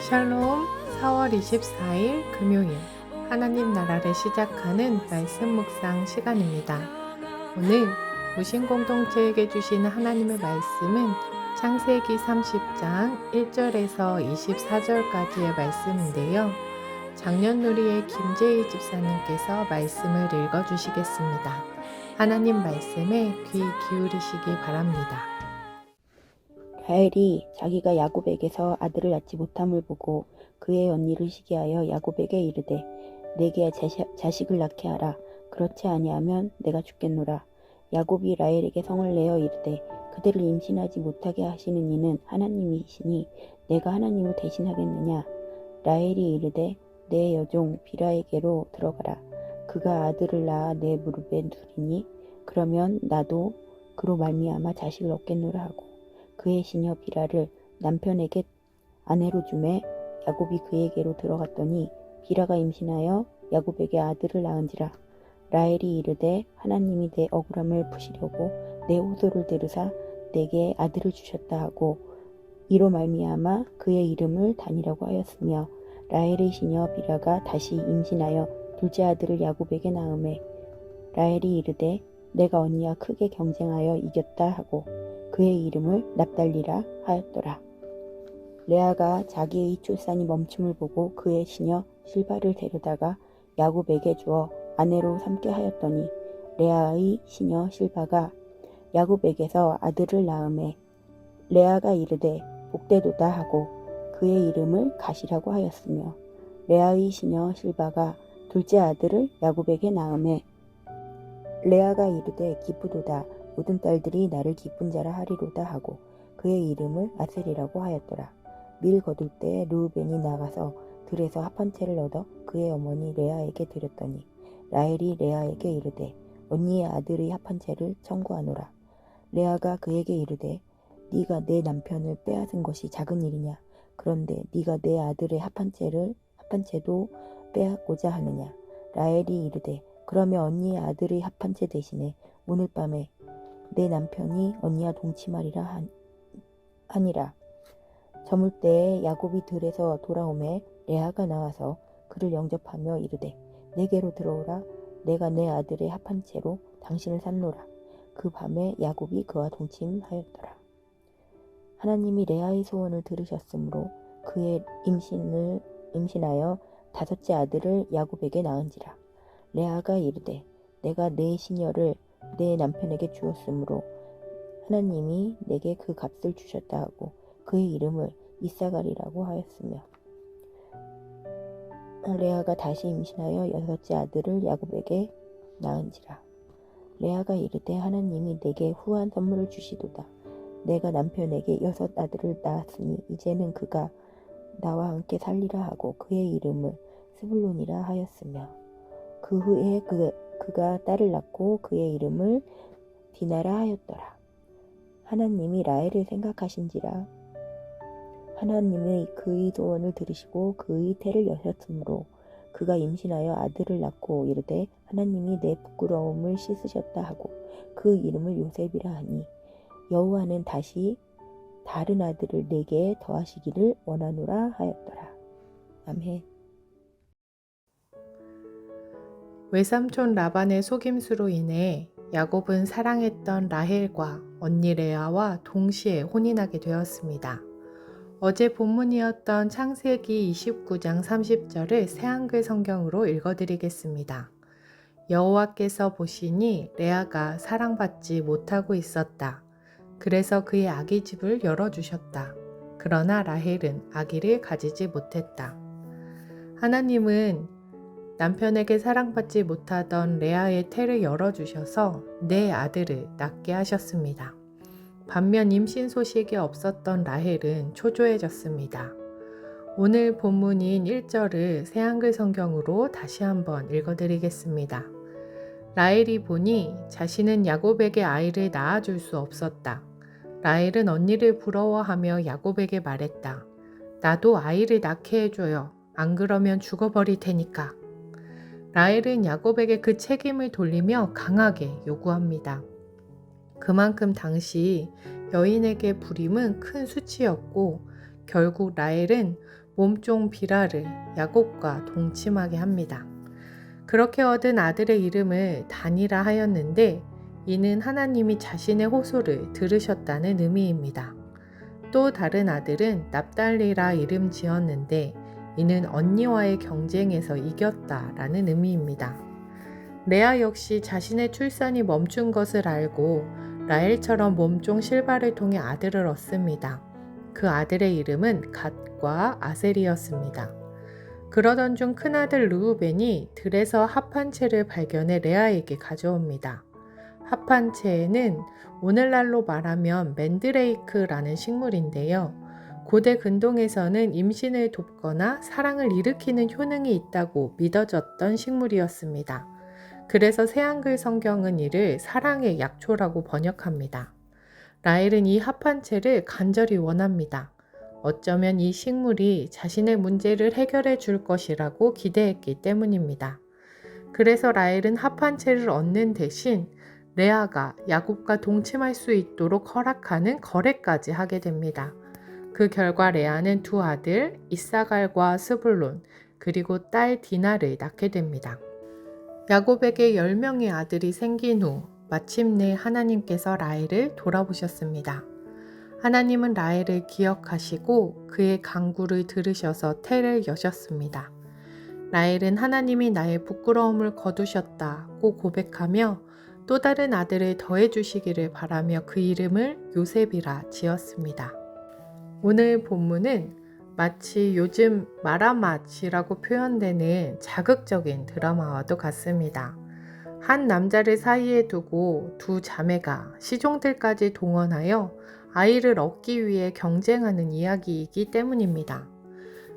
샬롬. 4월 24일 금요일 하나님 나라를 시작하는 말씀 묵상 시간입니다. 오늘 무신 공동체에게 주시는 하나님의 말씀은 창세기 30장 1절에서 24절까지의 말씀인데요. 장년누리의 김재희 집사님께서 말씀을 읽어주시겠습니다. 하나님 말씀에 귀 기울이시기 바랍니다. 라헬이 자기가 야곱에게서 아들을 낳지 못함을 보고 그의 언니를 시기하여 야곱에게 이르되 내게 자식을 낳게 하라. 그렇지 아니하면 내가 죽겠노라. 야곱이 라헬에게 성을 내어 이르되 그대를 임신하지 못하게 하시는 이는 하나님이시니 내가 하나님을 대신하겠느냐. 라헬이 이르되 내 여종 비라에게로 들어가라. 그가 아들을 낳아 내 무릎에 두리니 그러면 나도 그로 말미암아 자식을 얻겠노라 하고 그의 시녀 비라를 남편에게 아내로 주매 야곱이 그에게로 들어갔더니 비라가 임신하여 야곱에게 아들을 낳은지라. 라헬이 이르되 하나님이 내 억울함을 푸시려고 내 호소를 들으사 내게 아들을 주셨다 하고 이로 말미암아 그의 이름을 단이라고 하였으며 라헬의 시녀 비라가 다시 임신하여 둘째 아들을 야곱에게 낳음에 라헬이 이르되 내가 언니와 크게 경쟁하여 이겼다 하고 그의 이름을 납달리라 하였더라. 레아가 자기의 출산이 멈춤을 보고 그의 시녀 실바를 데려다가 야곱에게 주어 아내로 삼게 하였더니 레아의 시녀 실바가 야곱에게서 아들을 낳음에 레아가 이르되 복되도다 하고 그의 이름을 가시라고 하였으며 레아의 시녀 실바가 둘째 아들을 야곱에게 낳음에 레아가 이르되 기쁘도다. 모든 딸들이 나를 기쁜 자라 하리로다 하고 그의 이름을 아셀이라고 하였더라. 밀 거둘 때 르우벤이 나가서 들에서 합한 채를 얻어 그의 어머니 레아에게 드렸더니 라헬이 레아에게 이르되 언니의 아들의 합한 채를 청구하노라. 레아가 그에게 이르되 네가 내 남편을 빼앗은 것이 작은 일이냐. 그런데 네가 내 아들의 합한 채도 빼앗고자 하느냐. 라헬이 이르되 그러면 언니의 아들의 합한 채 대신에 오늘 밤에 내 남편이 언니와 동침하리라 하니라. 저물 때에 야곱이 들에서 돌아오매 레아가 나와서 그를 영접하며 이르되 내게로 들어오라. 내가 내 아들의 합한 채로 당신을 샀노라. 그 밤에 야곱이 그와 동침하였더라. 하나님이 레아의 소원을 들으셨으므로 그의 임신하여 다섯째 아들을 야곱에게 낳은지라. 레아가 이르되 내가 내 시녀를 내 남편에게 주었으므로 하나님이 내게 그 값을 주셨다 하고 그의 이름을 이사갈이라고 하였으며 레아가 다시 임신하여 여섯째 아들을 야곱에게 낳은지라. 레아가 이르되 하나님이 내게 후한 선물을 주시도다. 내가 남편에게 여섯 아들을 낳았으니 이제는 그가 나와 함께 살리라 하고 그의 이름을 스불론이라 하였으며 그 후에 그가 딸을 낳고 그의 이름을 디나라 하였더라. 하나님이 라헬을 생각하신지라. 하나님의 그의 소원을 들으시고 그의 태를 여셨으므로 그가 임신하여 아들을 낳고 이르되 하나님이 내 부끄러움을 씻으셨다 하고 그 이름을 요셉이라 하니 여호와는 다시 다른 아들을 내게 더하시기를 원하노라 하였더라. 아멘. 외삼촌 라반의 속임수로 인해 야곱은 사랑했던 라헬과 언니 레아와 동시에 혼인하게 되었습니다. 어제 본문이었던 창세기 29장 30절을 새한글 성경으로 읽어드리겠습니다. 여호와께서 보시니 레아가 사랑받지 못하고 있었다. 그래서 그의 아기집을 열어주셨다. 그러나 라헬은 아기를 가지지 못했다. 하나님은 남편에게 사랑받지 못하던 레아의 태를 열어주셔서 네 아들을 낳게 하셨습니다. 반면 임신 소식이 없었던 라헬은 초조해졌습니다. 오늘 본문인 1절을 새한글 성경으로 다시 한번 읽어드리겠습니다. 라헬이 보니 자신은 야곱에게 아이를 낳아줄 수 없었다. 라헬은 언니를 부러워하며 야곱에게 말했다. 나도 아이를 낳게 해줘요. 안 그러면 죽어버릴 테니까. 라헬은 야곱에게 그 책임을 돌리며 강하게 요구합니다. 그만큼 당시 여인에게 불임은 큰 수치였고 결국 라헬은 몸종 비라를 야곱과 동침하게 합니다. 그렇게 얻은 아들의 이름을 단이라 하였는데 이는 하나님이 자신의 호소를 들으셨다는 의미입니다. 또 다른 아들은 납달리라 이름 지었는데 이는 언니와의 경쟁에서 이겼다라는 의미입니다. 레아 역시 자신의 출산이 멈춘 것을 알고 라헬처럼 몸종 실바를 통해 아들을 얻습니다. 그 아들의 이름은 갓과 아셀이었습니다. 그러던 중 큰아들 르우벤이 들에서 합한 채를 발견해 레아에게 가져옵니다. 합한 채에는 오늘날로 말하면 맨드레이크라는 식물인데요. 고대 근동에서는 임신을 돕거나 사랑을 일으키는 효능이 있다고 믿어졌던 식물이었습니다. 그래서 새한글 성경은 이를 사랑의 약초라고 번역합니다. 라헬은 이 합한 채를 간절히 원합니다. 어쩌면 이 식물이 자신의 문제를 해결해 줄 것이라고 기대했기 때문입니다. 그래서 라헬은 합한 채를 얻는 대신 레아가 야곱과 동침할 수 있도록 허락하는 거래까지 하게 됩니다. 그 결과 레아는 두 아들 이사갈과 스불론 그리고 딸 디나를 낳게 됩니다. 야곱에게 10명의 아들이 생긴 후 마침내 하나님께서 라헬을 돌아보셨습니다. 하나님은 라헬을 기억하시고 그의 간구를 들으셔서 태를 여셨습니다. 라헬은 하나님이 나의 부끄러움을 거두셨다고 고백하며 또 다른 아들을 더해주시기를 바라며 그 이름을 요셉이라 지었습니다. 오늘 본문은 마치 요즘 마라맛이라고 표현되는 자극적인 드라마와도 같습니다. 한 남자를 사이에 두고 두 자매가 시종들까지 동원하여 아이를 얻기 위해 경쟁하는 이야기이기 때문입니다.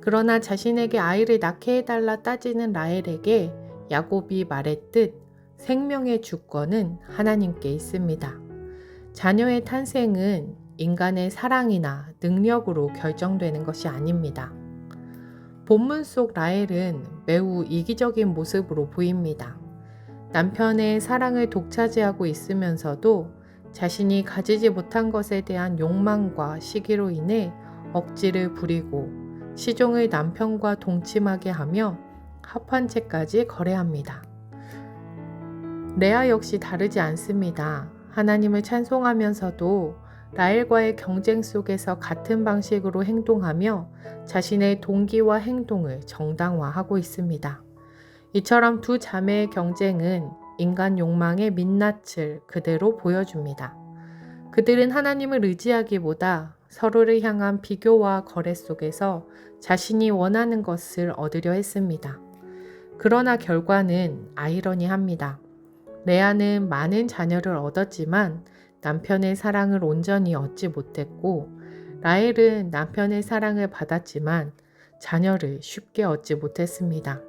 그러나 자신에게 아이를 낳게 해달라 따지는 라헬에게 야곱이 말했듯 생명의 주권은 하나님께 있습니다. 자녀의 탄생은 인간의 사랑이나 능력으로 결정되는 것이 아닙니다. 본문 속 라헬은 매우 이기적인 모습으로 보입니다. 남편의 사랑을 독차지하고 있으면서도 자신이 가지지 못한 것에 대한 욕망과 시기로 인해 억지를 부리고 시종을 남편과 동침하게 하며 합한 채까지 거래합니다. 레아 역시 다르지 않습니다. 하나님을 찬송하면서도 라헬과의 경쟁 속에서 같은 방식으로 행동하며 자신의 동기와 행동을 정당화하고 있습니다. 이처럼 두 자매의 경쟁은 인간 욕망의 민낯을 그대로 보여줍니다. 그들은 하나님을 의지하기보다 서로를 향한 비교와 거래 속에서 자신이 원하는 것을 얻으려 했습니다. 그러나 결과는 아이러니합니다. 레아는 많은 자녀를 얻었지만 남편의 사랑을 온전히 얻지 못했고 라헬은 남편의 사랑을 받았지만 자녀를 쉽게 얻지 못했습니다.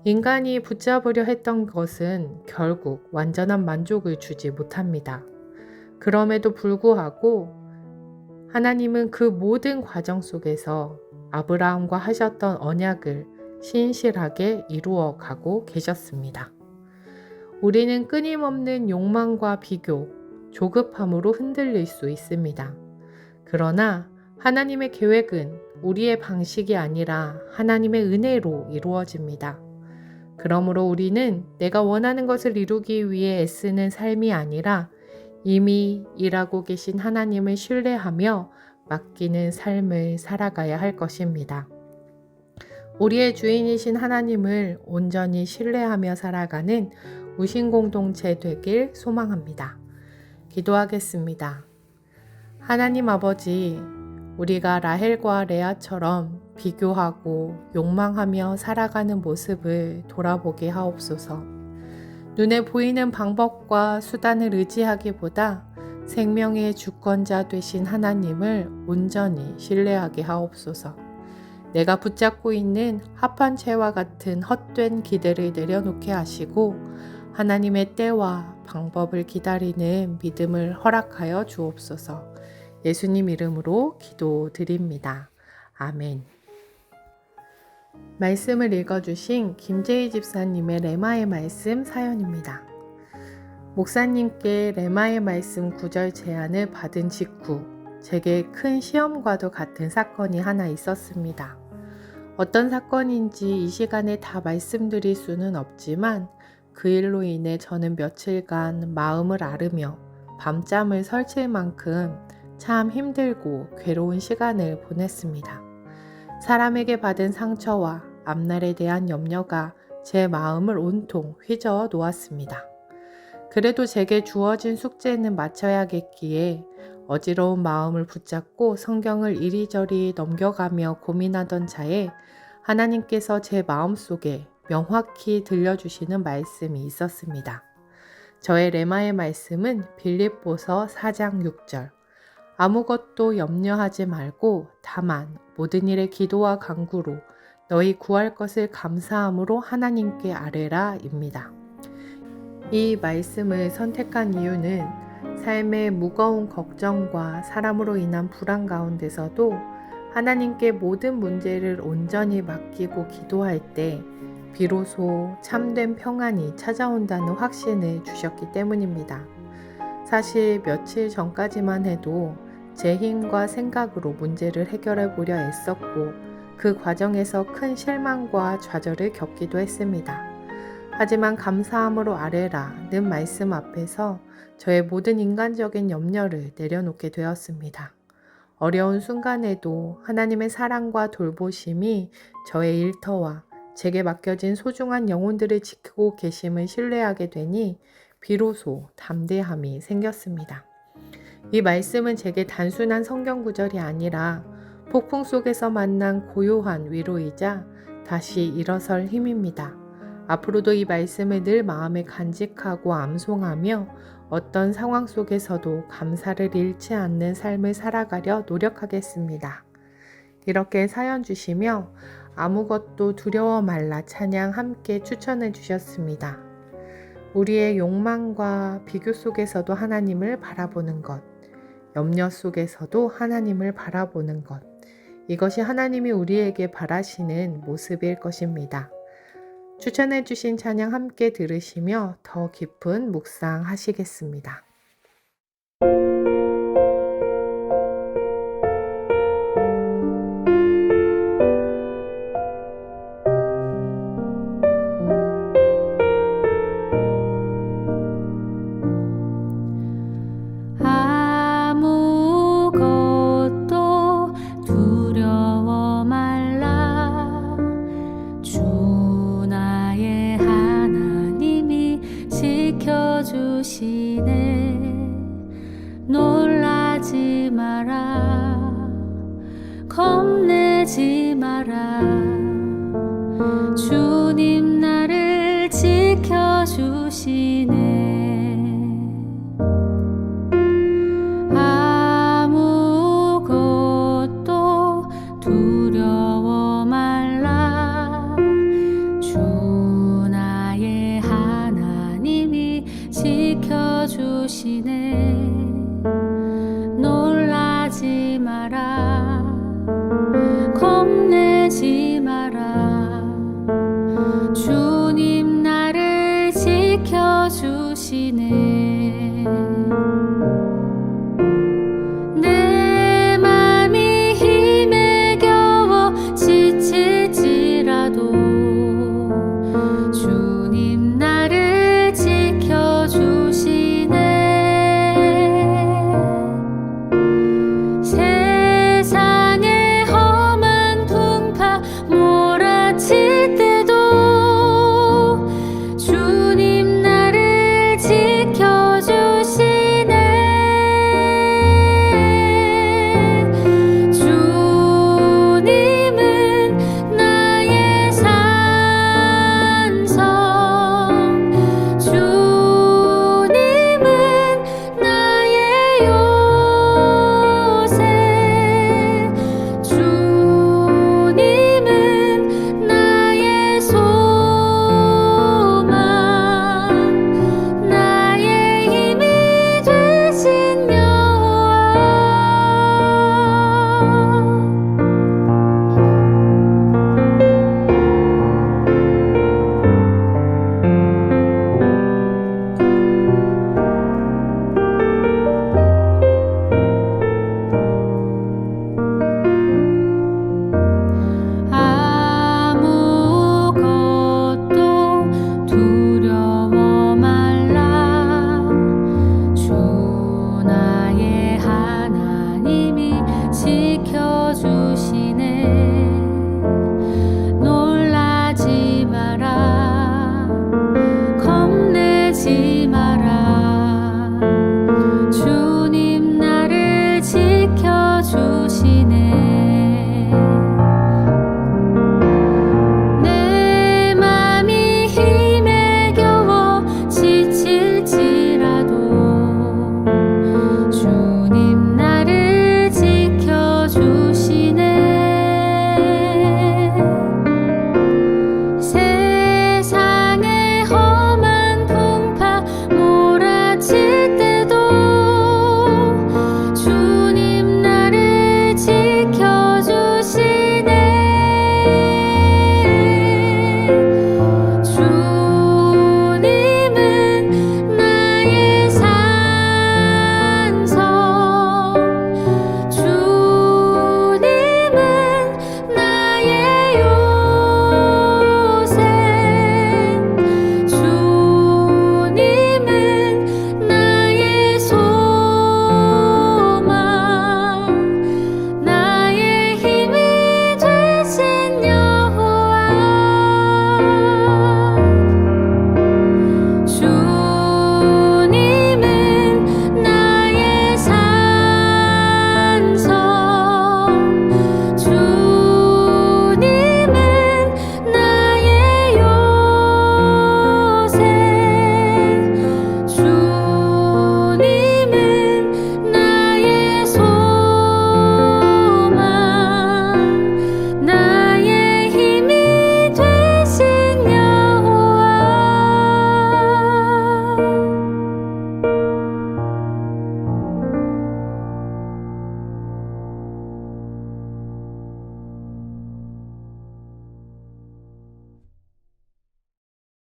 인간이 붙잡으려 했던 것은 결국 완전한 만족을 주지 못합니다. 그럼에도 불구하고 하나님은 그 모든 과정 속에서 아브라함과 하셨던 언약을 신실하게 이루어 가고 계셨습니다. 우리는 끊임없는 욕망과 비교, 조급함으로 흔들릴 수 있습니다. 그러나 하나님의 계획은 우리의 방식이 아니라 하나님의 은혜로 이루어집니다. 그러므로 우리는 내가 원하는 것을 이루기 위해 애쓰는 삶이 아니라 이미 일하고 계신 하나님을 신뢰하며 맡기는 삶을 살아가야 할 것입니다. 우리의 주인이신 하나님을 온전히 신뢰하며 살아가는 우신공동체 되길 소망합니다. 기도하겠습니다. 하나님 아버지, 우리가 라헬과 레아처럼 비교하고 욕망하며 살아가는 모습을 돌아보게 하옵소서. 눈에 보이는 방법과 수단을 의지하기보다 생명의 주권자 되신 하나님을 온전히 신뢰하게 하옵소서. 내가 붙잡고 있는 합한 채와 같은 헛된 기대를 내려놓게 하시고 하나님의 때와 방법을 기다리는 믿음을 허락하여 주옵소서. 예수님 이름으로 기도드립니다. 아멘. 말씀을 읽어주신 김재희 집사님의 레마의 말씀 사연입니다. 목사님께 레마의 말씀 구절 제안을 받은 직후 제게 큰 시험과도 같은 사건이 하나 있었습니다. 어떤 사건인지 이 시간에 다 말씀드릴 수는 없지만 그 일로 인해 저는 며칠간 마음을 앓으며 밤잠을 설칠 만큼 참 힘들고 괴로운 시간을 보냈습니다. 사람에게 받은 상처와 앞날에 대한 염려가 제 마음을 온통 휘저어 놓았습니다. 그래도 제게 주어진 숙제는 마쳐야겠기에 어지러운 마음을 붙잡고 성경을 이리저리 넘겨가며 고민하던 차에 하나님께서 제 마음속에 명확히 들려주시는 말씀이 있었습니다. 저의 레마의 말씀은 빌립보서 4장 6절. 아무것도 염려하지 말고 다만 모든 일에 기도와 간구로 너희 구할 것을 감사함으로 하나님께 아뢰라 입니다. 이 말씀을 선택한 이유는 삶의 무거운 걱정과 사람으로 인한 불안 가운데서도 하나님께 모든 문제를 온전히 맡기고 기도할 때 비로소 참된 평안이 찾아온다는 확신을 주셨기 때문입니다. 사실 며칠 전까지만 해도 제 힘과 생각으로 문제를 해결해 보려 애썼고 그 과정에서 큰 실망과 좌절을 겪기도 했습니다. 하지만 감사함으로 아뢰라는 말씀 앞에서 저의 모든 인간적인 염려를 내려놓게 되었습니다. 어려운 순간에도 하나님의 사랑과 돌보심이 저의 일터와 제게 맡겨진 소중한 영혼들을 지키고 계심을 신뢰하게 되니 비로소 담대함이 생겼습니다. 이 말씀은 제게 단순한 성경 구절이 아니라 폭풍 속에서 만난 고요한 위로이자 다시 일어설 힘입니다. 앞으로도 이 말씀을 늘 마음에 간직하고 암송하며 어떤 상황 속에서도 감사를 잃지 않는 삶을 살아가려 노력하겠습니다. 이렇게 사연 주시며 아무것도 두려워 말라 찬양 함께 추천해 주셨습니다. 우리의 욕망과 비교 속에서도 하나님을 바라보는 것, 염려 속에서도 하나님을 바라보는 것, 이것이 하나님이 우리에게 바라시는 모습일 것입니다. 추천해 주신 찬양 함께 들으시며 더 깊은 묵상 하시겠습니다. 아무것도 두려워 말라. 주 나의 하나님이 지켜주시네. 놀라지 마라. 겁내지 마라. 주님